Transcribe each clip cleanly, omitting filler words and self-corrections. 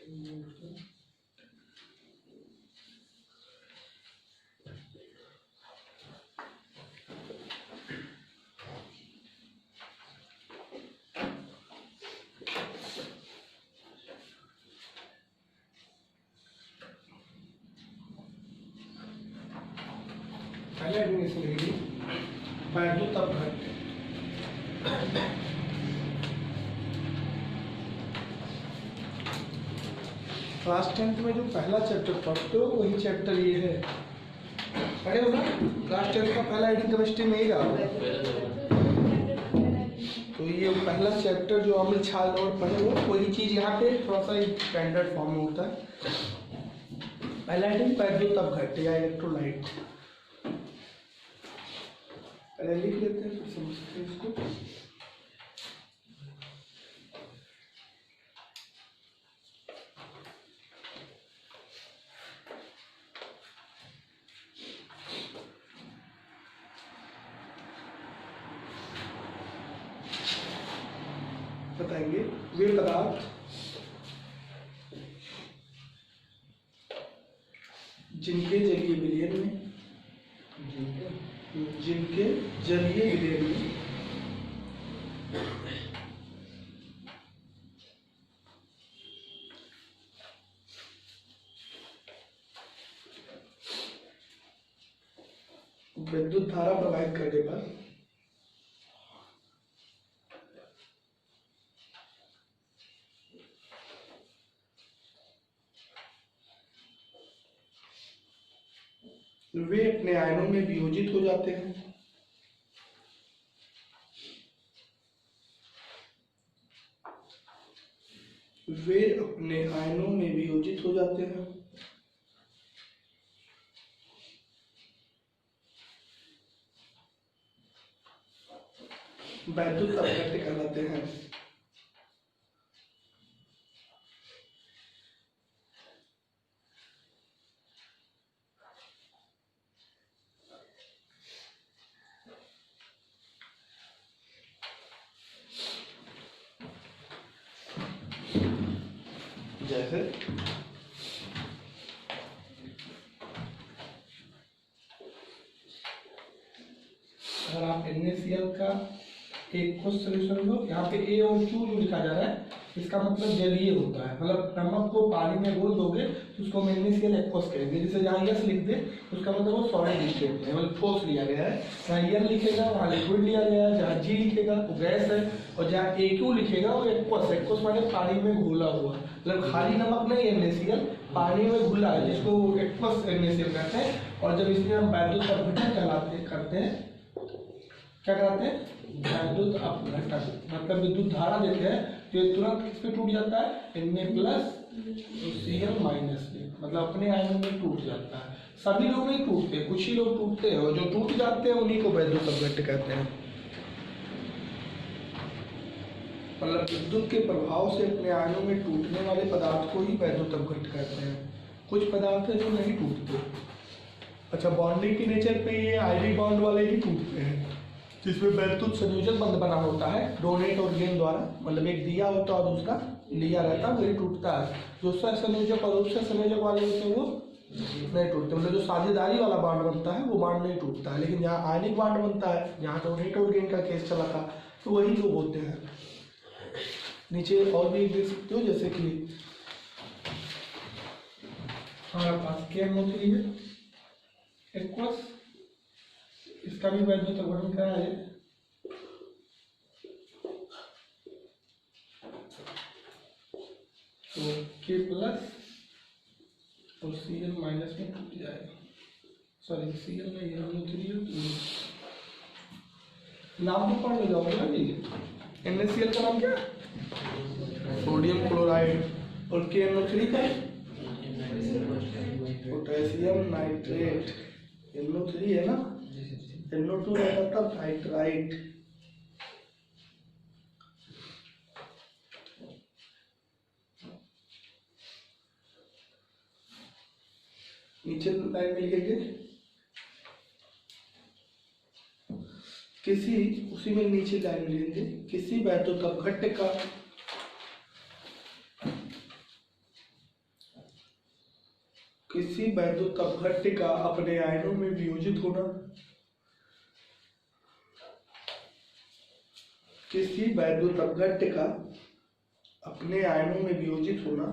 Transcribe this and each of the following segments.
पहले एडमिशन लेगी बैठो तब घंटे। क्लास 10th में जो पहला चैप्टर पढ़ते हो वही चैप्टर ये है, पढ़े हो ना? क्लास 10th का पहला एडिंग केमिस्ट्री में ही रहा। तो ये पहला चैप्टर जो अम्ल क्षार और पढ़े हो वही चीज़ यहाँ पे थोड़ा सा स्टैंडर्ड फॉर्म में होता है। पहला एडिंग बैठो तब घंटे या इलेक्ट्रोलाइट पहले लिख लेते हैं, फिर समझते हैं इसको। बताएंगे वे पदार्थ जिनके जलीय विलयन में विद्युत धारा प्रवाहित करने पर वे अपने आयनों में वियोजित हो जाते हैं। वे अपने आयनों में वियोजित हो जाते हैं। वैद्युत अपघट्य कहलाते हैं। जैसे अगर आप NaCl का एक कुछ सोल्यूशन लो, यहाँ पे A और Q जो लिखा जा रहा है इसका मतलब जलीय होता है। मतलब नमक को पानी में घोल दोगे तो उसको हम NaCl एक्वस कहेंगे। जैसे जहाँ यस लिख दे उसका मतलब वो सॉलिड लिखते हैं, मतलब ठोस लिया गया है। जहाँ यल लिखेगा वहाँ लिक्विड लिया गया है, जहाँ G लिखेगा वो गैस है, और जहाँ AQ लिखेगा वो एक्वस। एक्वस माने पानी में घोला हुआ, मतलब खाली नमक नहीं NaCl, पानी में घुला है, जिसको एक्वस NaCl कहते हैं। और जब इसमें हम वैद्युत अपघटन करते हैं, क्या कराते हैं? वैद्युत अपघटन, मतलब विद्युत धारा देते हैं तो ये तुरंत किस पे टूट जाता है? Na प्लस Cl माइनस में, मतलब अपने आयन में टूट जाता है। सभी लोग नहीं टूटते, कुछ ही लोग टूटते हैं, और जो टूट जाते हैं उन्हीं को वैद्युत अपघट्य कहते हैं। मतलब विद्युत के प्रभाव से अपने आयनों में टूटने वाले पदार्थ को ही वैद्युत अपघट्य कहते हैं। कुछ पदार्थ है जो नहीं टूटते। अच्छा, बॉन्डिंग के नेचर पे ये IV बॉन्ड वाले ही टूटते हैं, जिसमें वैद्युत संयोजक बंध बना होता है डोनेट और गेन द्वारा। मतलब एक दिया होता है और दूसरा लिया रहता है, वही टूटता है। जो सहसंयोजक और उपसहसंयोजक वाले होते हैं वो नहीं टूटते। मतलब जो साझेदारी वाला बांड बनता है वो बांड नहीं टूटता है। लेकिन जहाँ आयनिक बांड बनता है, जहाँ डोनेट और गेन का केस चला था, तो वही लोग होते हैं। नीचे और भी देख सकते हो, जैसे कि हमारे पास KMO3 है एक्वस, इसका भी वैद्युत अपघटन कराया है। तो K प्लस और Cl माइनस में टूट जाएगा। सॉरी, Cl में ये NO3 है। नाम तो पढ़ ले जाओगे ना जी। NaCl का नाम क्या है? Sodium chloride. और KNO3 का पोटेशियम नाइट्रेट। NO3 है ना, NO2 रहता था नाइट्राइट। नीचे लाइन में लिखेंगे किसी, उसी में नीचे लाइन लिखेंगे किसी वैद्युत अपघट्य का किसी वैद्युत अपघट्य का अपने आयनों में वियोजित होना, किसी वैद्युत अपघट्य का अपने आयनों में वियोजित होना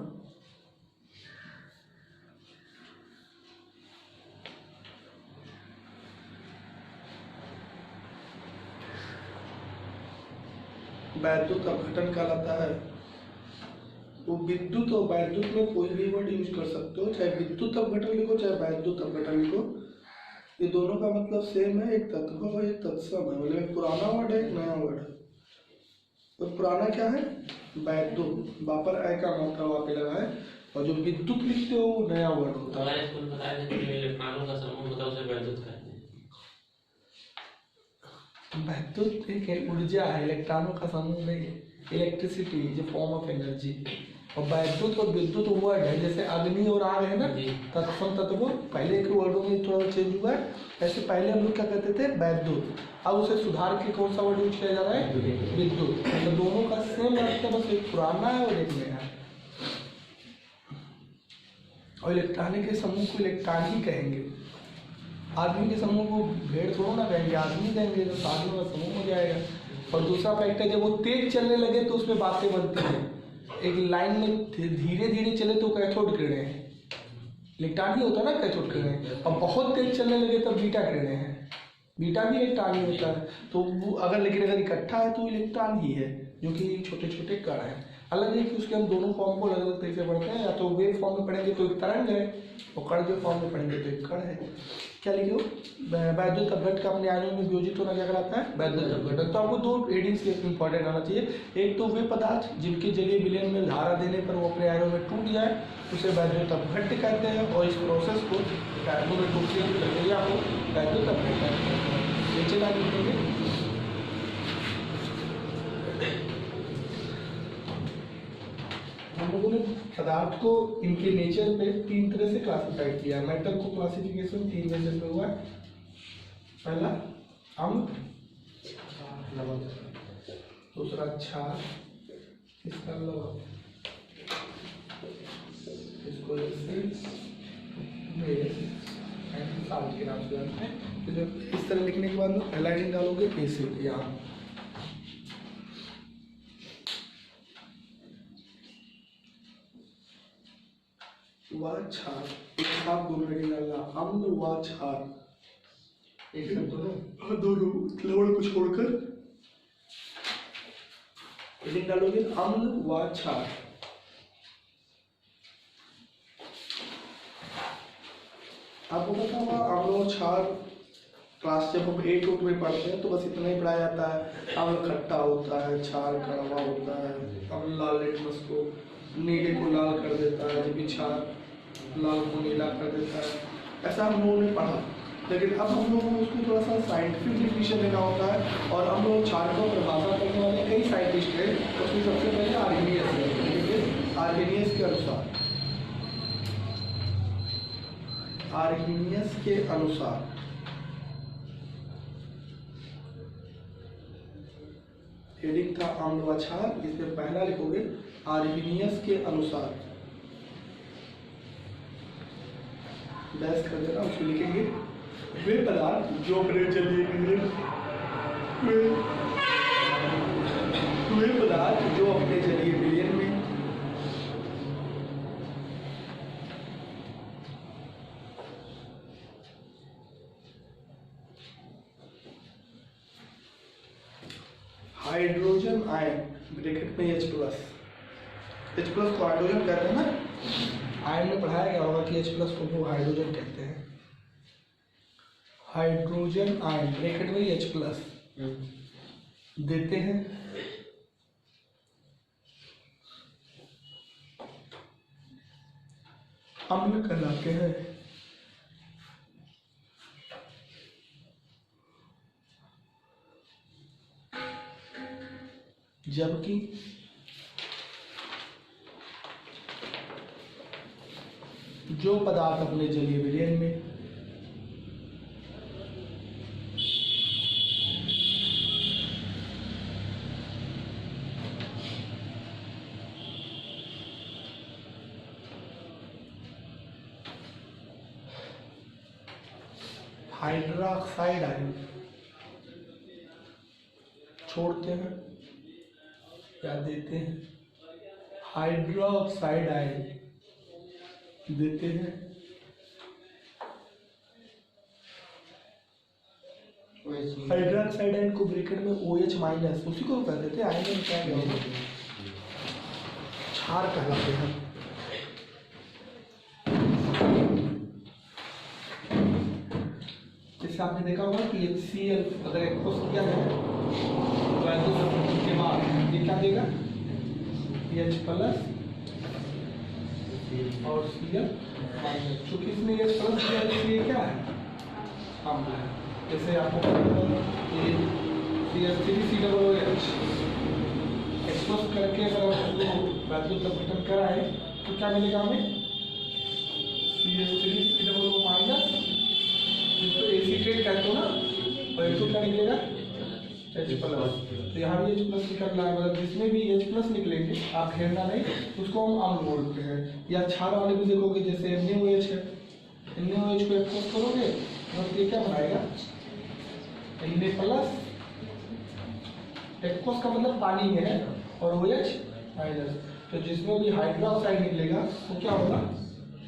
वैद्युत अपघटन कहलाता है। वो विद्युत और वैद्युत में कोई भी वर्ड यूज कर सकते हो, चाहे विद्युत अपघटन लिखो चाहे वैद्युत अपघटन लिखो, ये दोनों का मतलब सेम है, एक तत्व और एक तत्सम है। मतलब एक पुराना वर्ड है, एक नया वर्ड है। तो पुराना क्या है? वैद्युत, वापर अ का मात्रा वहाँ पे लगा है, और जो विद्युत लिखते हो वो नया वर्ड होता है। इलेक्ट्रॉनों का समूह होता है उसे वैद्युत कहते हैं। वैद्युत एक ऊर्जा है, इलेक्ट्रॉनों का समूह नहीं, electricity is a form of energy. और वैद्युत और विद्युत वर्ड है, जैसे अग्नि और आग है ना, तत्सम तत्व, पहले के वर्डों में थोड़ा चेंज हुआ है। ऐसे पहले हम लोग क्या कहते थे? वैद्युत। अब उसे सुधार के कौन सा वर्ड यूज किया जा रहा है? विद्युत। तो दोनों का सेम अर्थ है, बस एक पुराना है और एक नया है। और इलेक्ट्रॉनिक के समूह को इलेक्ट्रॉन ही कहेंगे। आदमी के समूह को भेड़ थोड़ा ना कहेंगे, आदमी कहेंगे, तो आदमी का समूह हो जाएगा। और दूसरा फैक्ट है, जब वो तेज चलने लगे तो उसमें बातें बनती हैं। एक लाइन में धीरे धीरे चले तो कैथोड किरणें हैं, इलेक्ट्रॉन ही होता है ना कैथोड किरणें। और बहुत तेज चलने लगे तब बीटा किरणें हैं, बीटा भी इलेक्ट्रॉन ही होता है। तो वो लेकिन अगर इकट्ठा है तो इलेक्ट्रॉन ही है, जो कि छोटे छोटे कण हैं। अलग है कि उसके हम दोनों फॉर्म को अलग अलग तरीके से पढ़ते हैं। या तो वेव फॉर्म में पढ़ेंगे तो एक तरंग है, और कण के फॉर्म में पढ़ेंगे तो एक कण है। क्या लिखे हो? वैद्युत अपघट्य का अपने आयनों में वियोजित होना क्या कहलाता है? वैद्युत अपघटन। तो आपको दो हेडिंग्स इंपॉर्टेंट आना चाहिए। एक तो वे पदार्थ जिनके जलीय विलयन में धारा देने पर वो अपने आयनों में टूट जाए, उसे वैद्युत अपघट्य कहते हैं। और इस प्रोसेस को आयनों में टूटने की प्रक्रिया को वैद्युत अपघट्य कहते हैं। नीचे लाइन लिखेंगे। हम लोगों ने पदार्थ को इनके नेचर पे तीन तरह से क्लासिफाई किया है। मेटल को क्लासिफिकेशन तीन बेसिस पे हुआ है। पहला अम्ल, दूसरा क्षार, तीसरा लवण। इसको साल्ट के नाम से जानते हैं। तो जब इस तरह लिखने के बाद पहला हेडिंग डालोगे एसिड, यहाँ व क्षार, एक साथ दोनों हेडिंग डालना, अम्ल व क्षार एक साथ दोनों लवण को छोड़कर हेडिंग डालोगे अम्ल व क्षार। आपको पता होगा अम्ल और क्षार क्लास जब हम 8 में पढ़ते हैं तो बस इतना ही पढ़ाया जाता है। अम्ल खट्टा होता है, क्षार कड़वा होता है, अम्ल लाल लिटमस को नीले को लाल कर देता है, जबकि क्षार लाल को नीला कर देता है। ऐसा हम लोगों ने पढ़ा। लेकिन अब हम लोगों को उसको थोड़ा सा साइंटिफिक डिफिनेशन देना होता है। और हम लोग क्षार को परिभाषा करने वाले कई साइंटिस्ट हैं। उसमें सबसे पहले आर्हेनियस के अनुसार, आर्हेनियस के अनुसार हेडिंग था अम्ल व क्षार। इसमें पहला लिखोगे आर्हेनियस के अनुसार, बहस कर देना, उसको लिखेंगे वे पदार्थ जो अपने जलीय विलयन वे पदार्थ जो अपने जलीय विलयन में हाइड्रोजन आयन ब्रैकेट में H+ को हाइड्रोजन कहते हैं ना। आयन में पढ़ाया गया होगा कि H+ को वो हाइड्रोजन कहते हैं। हाइड्रोजन आयन ब्रैकेट में H+ देते हैं। अम्ल कहलाते हैं। जबकि जो पदार्थ अपने जलीय विलयन में हाइड्रोक्साइड आयन छोड़ते हैं या देते हैं, हाइड्रोक्साइड आयन देते हैं, हाइड्रोक्साइड आयन को ब्रैकेट में OH माइनस, उसी को कर देते हैं आयन में क्या होगा, क्षार कहलाते हैं। जैसे आपने देखा होगा कि HCl अगर एक्वस किया है तो के बाद ये क्या देगा, H प्लस और Cl माइनस, चूंकि इसमें H प्लस किया है इसलिए क्या है, अम्ल है। जैसे आपको CH3COOH एक्सपोज करके अगर वैल्यूज अपडेट कराए तो क्या मिलेगा हमें, CH3COO माइनस, जिसको एसीटेट कहते हो ना, और इसको क्या निकलेगा H प्लस। तो यहाँ भी H प्लस निकलना है, मतलब जिसमें भी H प्लस निकलेंगे आप घेरना नहीं, उसको हम अम्ल बोलते हैं। या क्षार वाले भी देखोगे, जैसे NaOH है, NaOH को एक्सपोज करोगे तो ये क्या बनाएगा, Na प्लस, एक्वस का मतलब पानी में है और OH माइनस, तो जिसमें भी हाइड्रोक्साइड निकलेगा वो क्या होगा,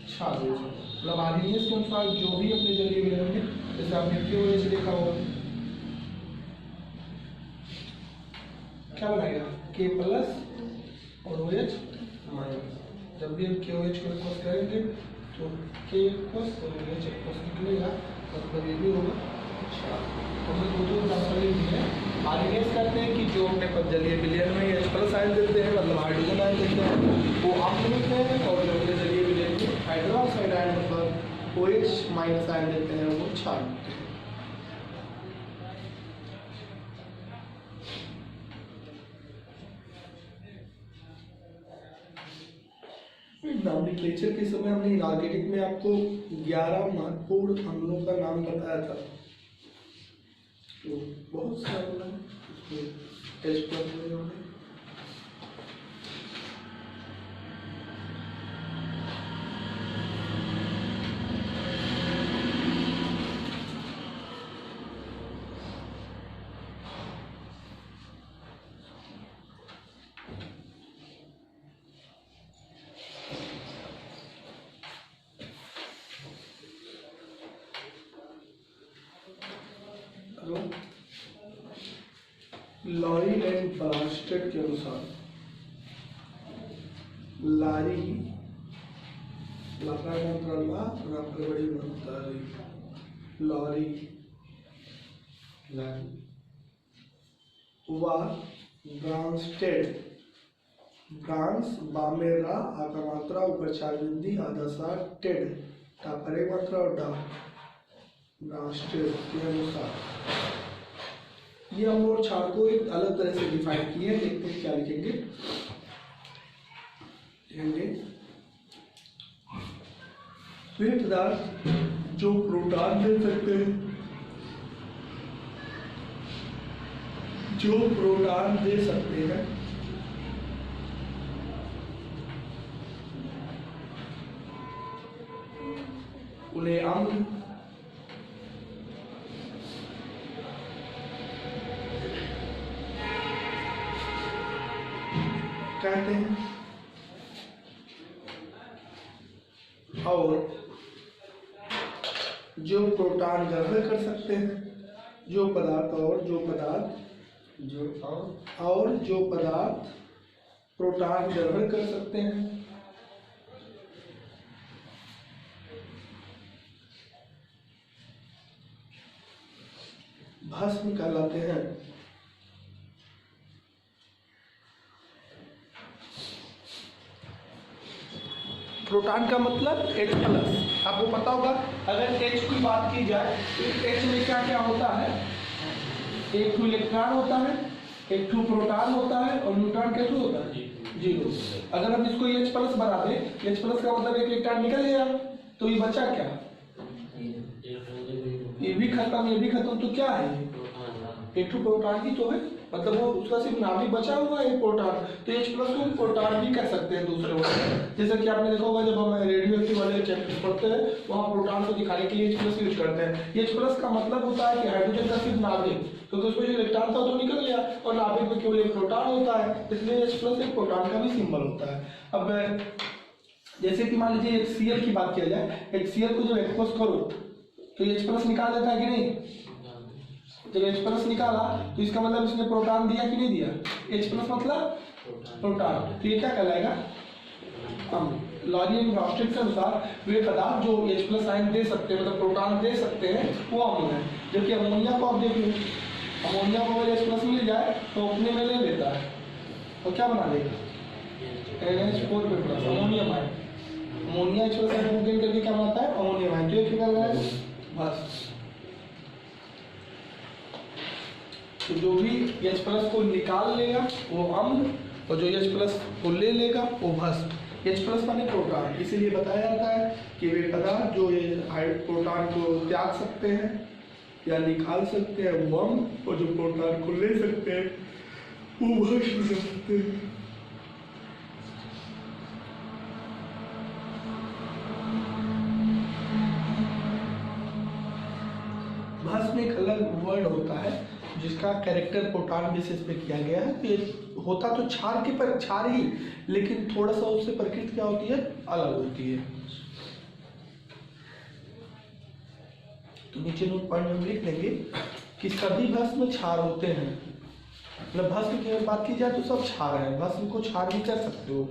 क्षार होगा। मतलब आर्हेनियस के अनुसार जो भी अपने जलीय विलयन में, जैसे आपने KOH देखा होगा, क्या बनाएगा K प्लस और OH माइनस। जब भी हम KOH को एक्वस करेंगे तो K एक्वस और OH एक्वस निकलेगा, मतलब ये भी होगा क्षार। तो दो एग्जाम्पल भी है। आर्हेनियस कहते हैं कि जो अपने जलीय विलयन में H प्लस आयन देते हैं, मतलब हाइड्रोजन आयन देते हैं, वो अम्ल देते हैं, और जो अपने जलीय विलयन में हाइड्रोक्साइड आयन मतलब OH माइनस आयन देते हैं, वो क्षार देते हैं। नॉमेनक्लेचर के समय हमने इनऑर्गेनिक में आपको 11 महत्वपूर्ण अम्लों का नाम बताया था, तो बहुत सारे H प्लस में लॉरी एंड ब्रांस्टेड के अनुसार, लारी लफड़ा मंत्र बड़ी मंत्र लॉरी व ब्रांस्टेड, ब्रांस बामेरा आका मात्रा ऊपर 4 बिंदी आधा सा टेड तापरे मात्रा और डा ब्रांस्टेड के अनुसार ये हम और क्षार को एक अलग तरह से डिफाइन किए हैं। देखते हैं क्या लिखेंगे, वे पदार्थ जो प्रोटॉन दे सकते हैं, जो प्रोटॉन दे सकते हैं, उन्हें अम्ल कहते हैं, और जो प्रोटॉन ग्रहण कर सकते हैं, जो पदार्थ प्रोटॉन ग्रहण कर सकते हैं, भस्म कहलाते हैं। प्रोटॉन का मतलब H प्लस, आपको पता होगा अगर H की बात की जाए तो H में क्या क्या होता है, एक ठो इलेक्ट्रॉन होता है, एक ठो प्रोटॉन होता है, और न्यूट्रॉन क्या होता है, 0। अगर हम इसको H प्लस बना दें, H प्लस का मतलब एक इलेक्ट्रॉन निकल गया, तो ये बचा क्या, ये भी खत्म, ये भी खत्म, तो क्या है ये, एक ठो प्रोटॉन ही तो है। मतलब वो उसका सिर्फ नाम ही बचा हुआ है प्रोटॉन, तो H+ को प्रोटॉन भी कह सकते हैं दूसरे वर्ड में। जैसे कि आपने देखा होगा जब हम रेडियो एक्टिव वाले चैप्टर पढ़ते हैं वहाँ प्रोटॉन को दिखाने के लिए H+ यूज करते हैं। H+ का मतलब होता है कि हाइड्रोजन का सिर्फ नाभिक, क्योंकि उसमें जो इलेक्ट्रॉन था तो निकल गया और नाभिक में केवल एक प्रोटॉन होता है, इसलिए H+ एक प्रोटॉन का भी सिंबल होता है। अब जैसे कि मान लीजिए HCl की बात किया जाए, HCl को जब एक्वस करो तो H+ निकाल देता है कि नहीं? जब H+ निकाला तो इसका मतलब इसने प्रोटॉन दिया कि नहीं दिया? H+ मतलब प्रोटॉन, तो ये क्या कहलाएगा? अम्ल। लॉरी एंड ब्रॉस्टेड के अनुसार वे पदार्थ जो H+ आयन दे सकते हैं, मतलब प्रोटॉन दे सकते हैं, वो अम्ल है। जबकि अमोनिया को आप देखिए, अमोनिया को अगर H+ मिल जाए तो अपने में ले लेता है और क्या बना देगा? NH4 पे plus ammonium ion. Ammonia H+ ion gain करके क्या बनाता है? Ammonium ion. तो ये क्या है? बस तो जो भी H+ को निकाल लेगा वो अम्ल, और जो H+ को ले लेगा वो भस्म। H+ माने प्रोटॉन, इसीलिए बताया जाता है कि वे पदार्थ जो ये प्रोटॉन को त्याग सकते हैं या निकाल सकते हैं वो अम्ल, और जो प्रोटॉन को ले सकते हैं वो भस्म सकते हैं। भस्म एक अलग वर्ड होता है जिसका कैरेक्टर प्रोटॉन बेसिस पे किया गया है। तो ये होता तो क्षार के पर क्षार ही, लेकिन थोड़ा सा उससे प्रकृति क्या होती है? अलग होती है। तो नीचे नोट पॉइंट हम लिख लेंगे कि सभी भस्म क्षार होते हैं। मतलब भस्म की बात की जाए तो सब क्षार है, भस्म को क्षार भी कर सकते हो।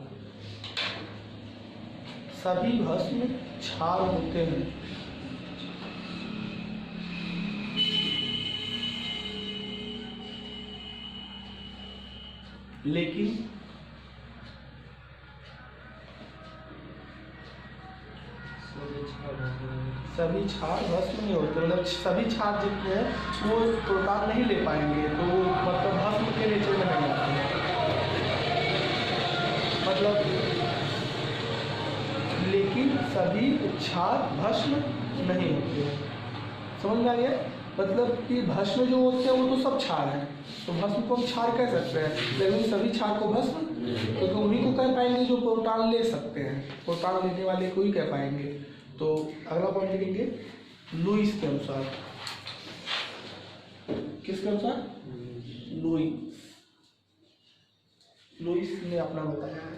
सभी भस्म क्षार होते हैं, लेकिन सभी क्षार भस्म नहीं होते। मतलब सभी क्षार जितने हैं वो प्रोटॉन नहीं ले पाएंगे, तो वो मतलब भस्म के नेचर में नहीं आते। मतलब लेकिन सभी क्षार भस्म नहीं होते। समझ में आ गया? मतलब कि भस्म जो होते हैं वो तो सब क्षार हैं, तो भस्म को हम क्षार कह सकते हैं, लेकिन सभी क्षार को भस्म क्योंकि उन्हीं को कह पाएंगे जो प्रोटॉन ले सकते हैं, प्रोटॉन लेने वाले को ही कह पाएंगे। तो अगला पॉइंट लिखेंगे लुईस के अनुसार। किसके अनुसार? लुईस ने अपना बताया है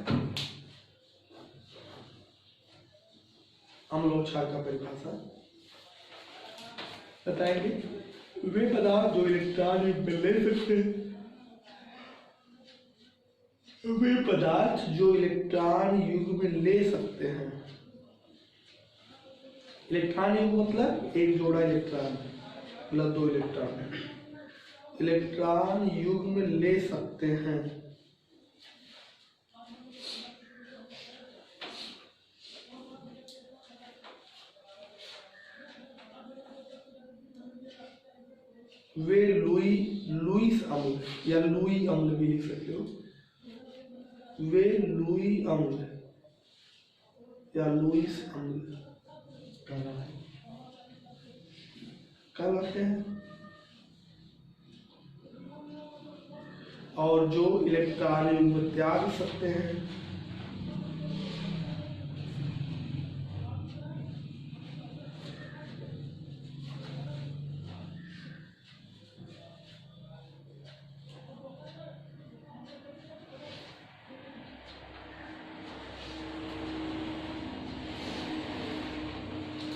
अम्ल और क्षार का परिभाषा बताएंगे। वे पदार्थ जो इलेक्ट्रॉन युग्म में ले सकते हैं, वे पदार्थ जो इलेक्ट्रॉन युग्म में ले सकते हैं। इलेक्ट्रॉन युग्म मतलब एक जोड़ा इलेक्ट्रॉन, मतलब 2 इलेक्ट्रॉन। इलेक्ट्रॉन युग्म में ले सकते हैं। वे लुईस अम्ल या लुई अम्ल भी लिख सकते हो। वे लुई अम्ल या लुईस अम्ल कहलाते हैं, और जो इलेक्ट्रॉन युग्म त्याग सकते हैं।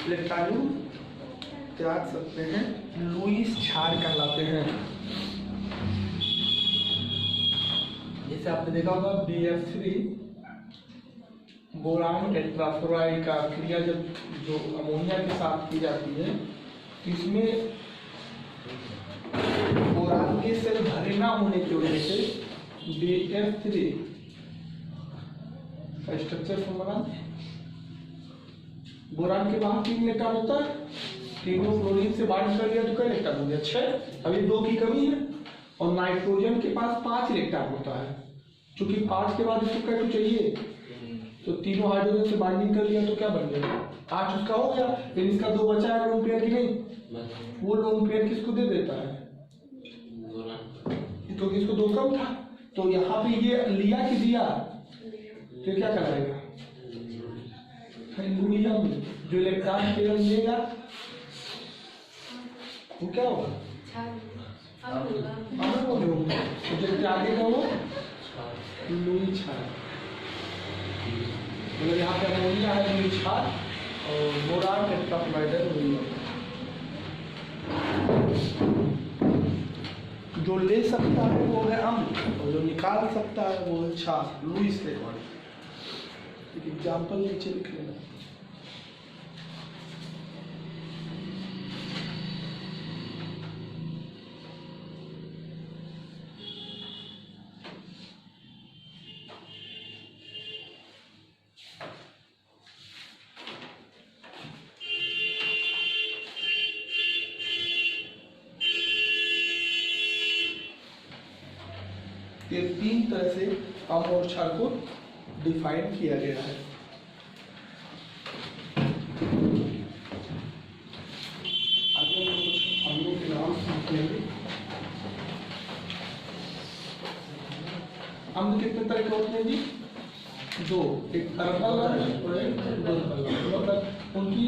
इलेक्ट्रॉन त्याग सकते हैं, लुईस क्षार कहलाते हैं। जैसे आपने देखा होगा BF3 बोरान टेट्राफ्लोराइड का क्रिया जब जो अमोनिया के साथ की जाती है, इसमें बोरान के सेल भरे ना होने की वजह से BF3 का स्ट्रक्चर बना। बोरान के बाहर 3 इलेक्ट्रॉन होता है, तीनों फ्लोरीन से बाइंड कर लिया तो कई इलेक्ट्रॉन हो गया? 6। अभी 2 की कमी है। और नाइट्रोजन के पास 5 इलेक्ट्रॉन होता है, क्योंकि 5 के बाद इसको क्या चाहिए, तो तीनों हाइड्रोजन से बाइंडिंग कर लिया तो क्या बन गया? 8 उसका हो गया। लेकिन इसका 2 बचा है लोन पेयर की नहीं, वो लोन पेयर किसको दे देता है? क्योंकि इसको 2 कम था, तो यहाँ पे ये लिया कि दिया, तो क्या कराएगा, लुमियम। जो इलेक्ट्रॉन केवल लेगा वो क्या होगा, अमर होगा। तो जो त्यागेगा वो लुई क्षार। मतलब यहाँ पे अमोनिया है लुई क्षार और बोरान टेट्राफ्लोराइड है लुमियम। जो ले सकता है वो है अम्ल और जो निकाल सकता है वो है क्षार, लुईस लेवल। एक एग्जाम्पल नीचे लिख लेना। ये 3 तरह से अम्ल और क्षार को डिफाइन किया गया है। आगे हम कुछ अम्लों के नाम सीख लेंगे। अम्ल कितने तरह के होते हैं जी, 2, एक कर्बल और एक दुर्बल। मतलब उनकी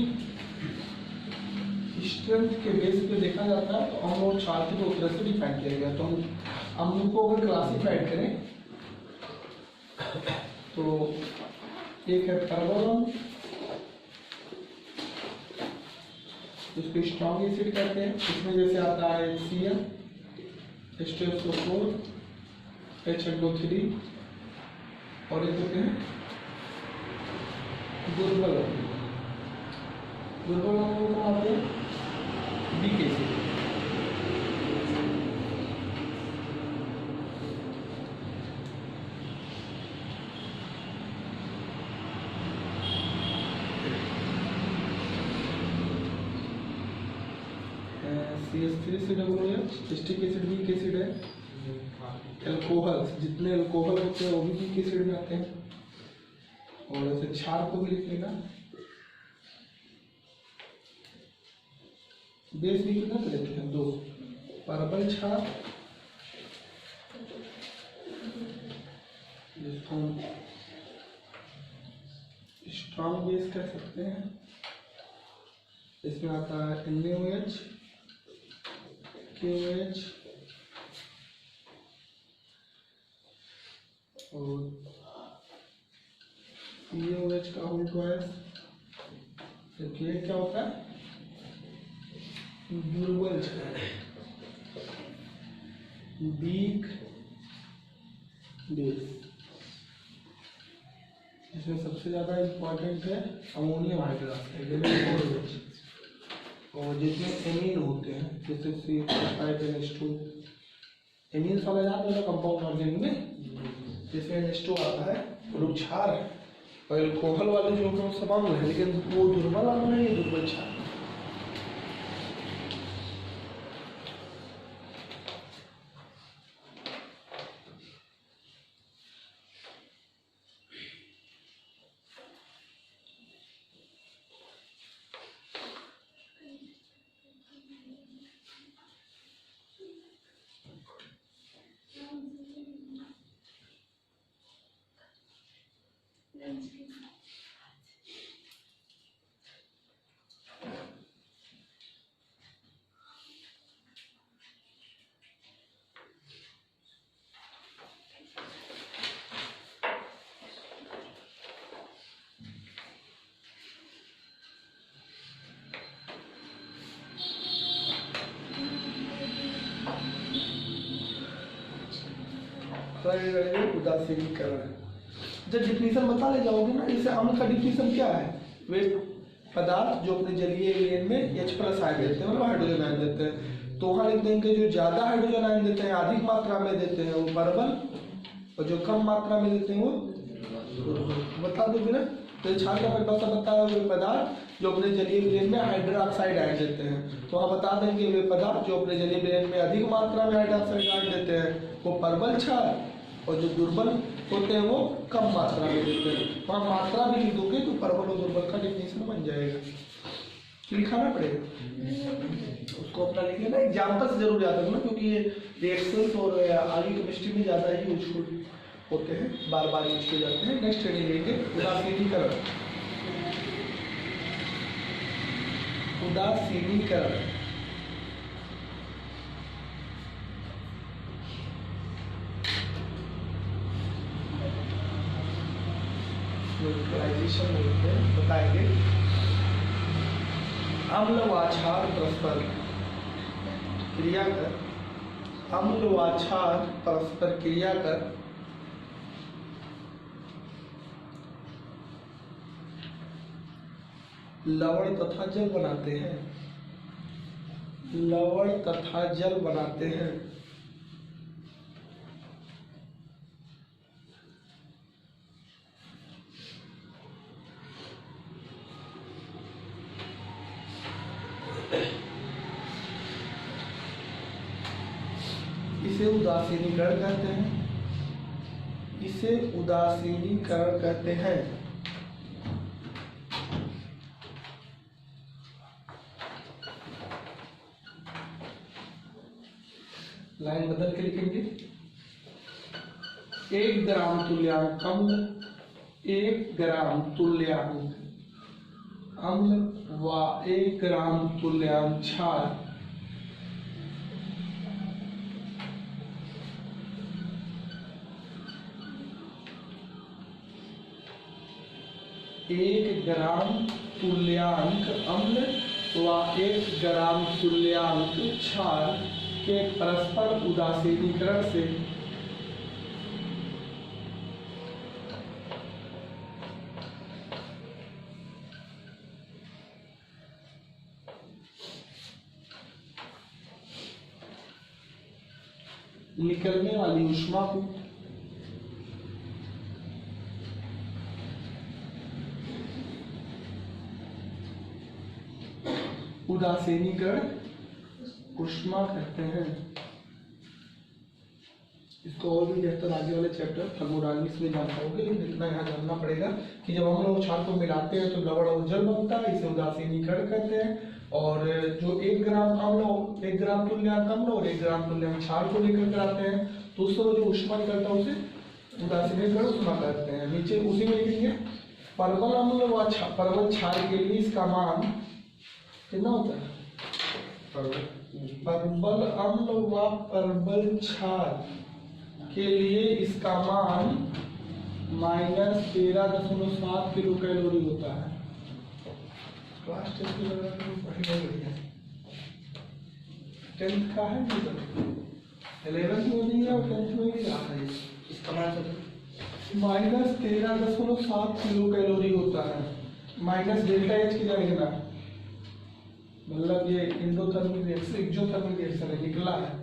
स्ट्रेंथ के बेस पे देखा जाता है। तो अम्ल और क्षार को 2 तरह से डिफाइन किया गया। तो हम अम्ल को अगर क्लासिफाइड करें तो एक है कार्बोन, इसको स्ट्रॉन्ग एसिड कहते हैं। इसमें जैसे आता है HCl, H2SO4, H2O3 और एक होते हैं दुर्बल। दुर्बल अम्लों को आते हैं weak acid. CH3COOH stick acid weak acid है। अल्कोहल्स, जितने अल्कोहल होते हैं वो भी वीक एसिड में आते हैं। और ऐसे क्षार को भी लिख लेना। बेस भी कितना तरह के हैं, 2, परबल क्षार जिसको हम स्ट्रॉन्ग बेस कह सकते हैं। इसमें आता है NaOH, KOH और COH का होल ट्वाइस। देखिए क्या होता है, दुर्बल क्षार, वीक बेस। इसमें सबसे ज्यादा इम्पोर्टेंट है अमोनियम हाइड्रोक्साइड। और जिसमें एमीन होते हैं जैसे CH5NH2, एमीन वाला याद है ना कंपाउंड ऑर्गेनिक में, जिसमें NH2 आता है वो क्षार है। और अल्कोहल वाले जो है वो सब अम्ल है, लेकिन वो दुर्बल अम्ल है, ये दुर्बल क्षार। उदासीनीकरण। जब डिफिनीशन बता ले जाओगे ना, इसे अम्ल का डिफिनीशन क्या है, वे पदार्थ जो अपने जलीय विलयन में H+ आयन देते हैं, मतलब हाइड्रोजन आयन देते हैं। तो वहाँ लिख देंगे जो ज्यादा हाइड्रोजन आयन देते हैं, अधिक मात्रा में देते हैं वो परबल, और जो कम मात्रा में देते हैं वो बता दोगे ना। तो क्षार का परिभाषा बताया हुए पदार्थ जो अपने जलीय विलयन में हाइड्रोक्साइड आयन देते हैं, तो हम बता देंगे वे पदार्थ जो अपने जलीय विलयन में अधिक मात्रा में हाइड्रोक्साइड आयन देते हैं वो परबल क्षार, और जो दुर्बल होते हैं वो कम मात्रा में देते हैं। वहाँ मात्रा भी लिख दोगे तो परबल और दुर्बल का डिफिनीशन बन जाएगा। लिखाना पड़ेगा, उसको अपना लिख लेना। एग्जाम्पल्स जरूर याद रखना, क्योंकि ये रिएक्शंस और आगे केमिस्ट्री में ज़्यादा ही यूजफुल होते हैं, बार बार यूज किए जाते हैं। नेक्स्ट हेडिंग लेंगे उदासीनीकरण। उदासीनीकरण न्यूट्रलाइजेशन बताएंगे। अम्ल व क्षार परस्पर क्रिया कर, अम्ल व क्षार परस्पर क्रिया कर लवण तथा जल बनाते हैं, लवण तथा जल बनाते हैं। इसे उदासीनीकरण कहते हैं, इसे उदासीनीकरण कहते हैं। लाइन बदल के लिखेंगे। 1 ग्राम तुल्यांक अम्ल, 1 ग्राम तुल्यांक अम्ल व 1 ग्राम तुल्यांक क्षार एक ग्राम तुल्यांक अम्ल व 1 ग्राम तुल्यांक क्षार के परस्पर उदासीनीकरण से निकलने वाली ऊष्मा को उदासीनीकरण ऊष्मा कहते हैं। इसको और भी बेहतर आगे वाले चैप्टर थर्मोडायनामिक्स में जान पाओगे, लेकिन इतना यहाँ जानना पड़ेगा कि जब हम लोग क्षार को मिलाते हैं तो लवण और जल बनता है, इसे उदासीनीकरण कहते हैं। और जो 1 ग्राम अम्ल, 1 ग्राम तुल्यांक अम्ल और 1 ग्राम तुल्यांक क्षार को लेकर कर आते हैं तो उस समय जो ऊष्मा निकलता है उसे उदासीनीकरण ऊष्मा कहते हैं। नीचे उसी में लिखेंगे परवल अम्ल व परवल क्षार के लिए इसका मान कितना होता है? परवल अम्ल व परवल क्षार के लिए इसका मान -13.7 किलो कैलोरी होता है। क्लास टेस्ट में लग रहा है पढ़ने बढ़िया 10th का है, 11th में नहीं है और 10th में भी रहा है। इसका मान -13.7 किलो कैलोरी होता है। माइनस डेल्टा एच की जगह लिखना, मतलब ये इंडोथर्मिक रिएक्शन, एक्सोथर्मिक रिएक्शन है, निकला है।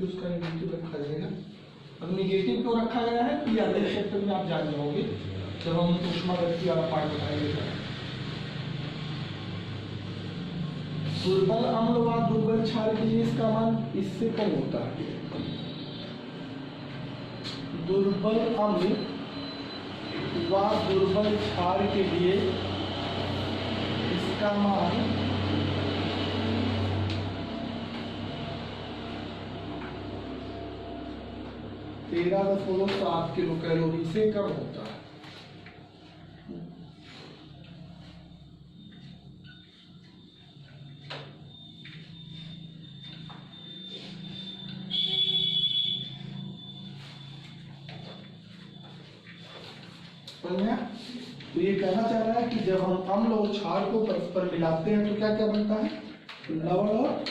उसका नेगेटिव रखा जाएगा। अब नेगेटिव क्यों रखा गया है तो आगे चैप्टर में आप जान जाओगे जब हम ऊष्मागतिकी वाला पार्ट बताएंगे। दुर्बल अम्ल व दुर्बल क्षार के लिए इसका मान इससे कम होता है। दुर्बल अम्ल व दुर्बल क्षार के लिए इसका मान 13.7 किलो कैलोरी से कम होता है। तो ये कहना चाह रहा है कि जब हम अम्ल और क्षार को परस्पर मिलाते हैं तो क्या क्या बनता है? लवण और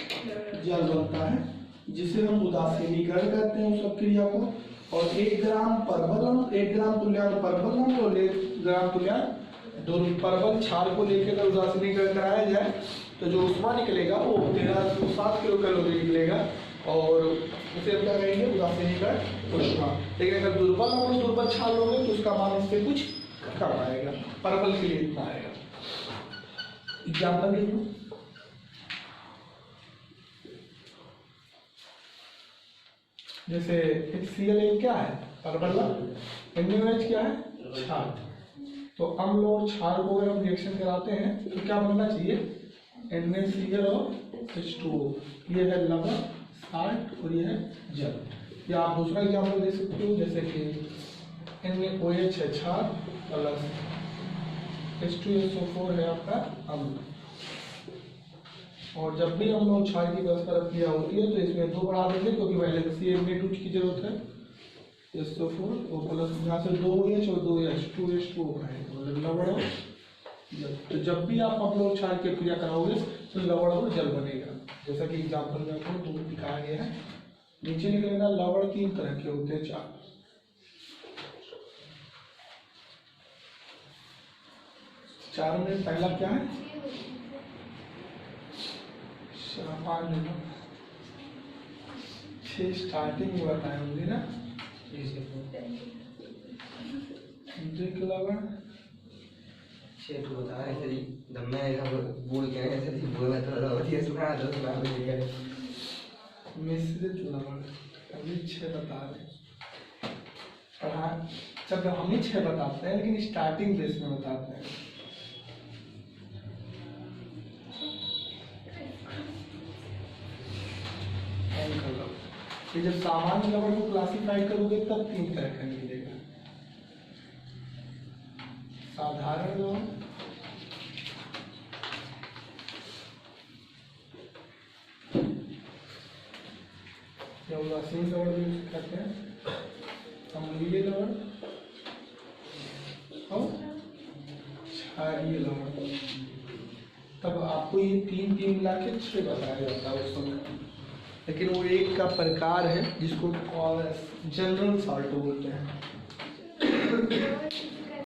जल बनता है, जिसे हम उदासीनीकरण कहते हैं उस सब क्रिया को। और 1 ग्राम परवल अम्ल, 1 ग्राम तुल्यांक परवल अम्ल और 1 ग्राम तुल्यांक परवल क्षार को लेकर उदासीनीकरण कराया जाए तो जो ऊष्मा निकलेगा वो 13.7 किलो कैलोरी निकलेगा और उसे हम क्या कहेंगे? उदासीनीकरण ऊष्मा। लेकिन अगर दुर्बल अम्ल दुर्बल क्षार लोगे तो उसका मान इससे कुछ कम आएगा, परवल के लिए इतना आएगा। एग्जाम्पल लिख लो। जैसे HCl क्या है? परवल। NaOH क्या है? क्षार। तो अम्ल और क्षार को अगर हम रिएक्शन कराते हैं तो क्या बनना चाहिए, NaCl और H2O। ये है लवण, साल्ट और ये है जल। या आप दूसरा एग्जाम्पल दे सकते हो, जैसे कि NaOH है क्षार प्लस H2SO4 है आपका अम्ल। और जब भी अम्ल और क्षार की परस्पर क्रिया होती है तो इसमें 2 बढ़ा देंगे क्योंकि पहले Na2 की जरूरत है, SO4 और प्लस यहाँ से 2OH और 2H 2H2O बनाएंगे, मतलब लवण और जल। तो जब भी आप अम्ल और क्षार की क्रिया कराओगे तो लवण और जल बनेगा। जैसा कि एग्जाम्पल में आपको 2 दिखाया गया है। नीचे निकलेगा लवण 3 तरह के होते हैं, 4 में पहला क्या है, पानी 6 स्टार्टिंग में बताए होंगे ना, लवण 6 तो बता रहे थे जब मैं ऐसा बोल के ऐसे ही बोला था बढ़िया सुना दो सुना मुझे मिश्रित लवण अभी 6 बता रहे पढ़ा, जब हम ही 6 बताते हैं लेकिन स्टार्टिंग बेस में बताते हैं। ये जब सामान्य लवण को क्लासिफाई करोगे तब 3 तरह का मिलेगा, साधारण लवण, या उदासीन लवण भी कहते हैं, अम्लीय लवण और क्षारीय लवण। तब आपको ये 3 मिला के 6 बताया जाता है उस समय, लेकिन वो एक का प्रकार है जिसको जनरल साल्ट बोलते हैं।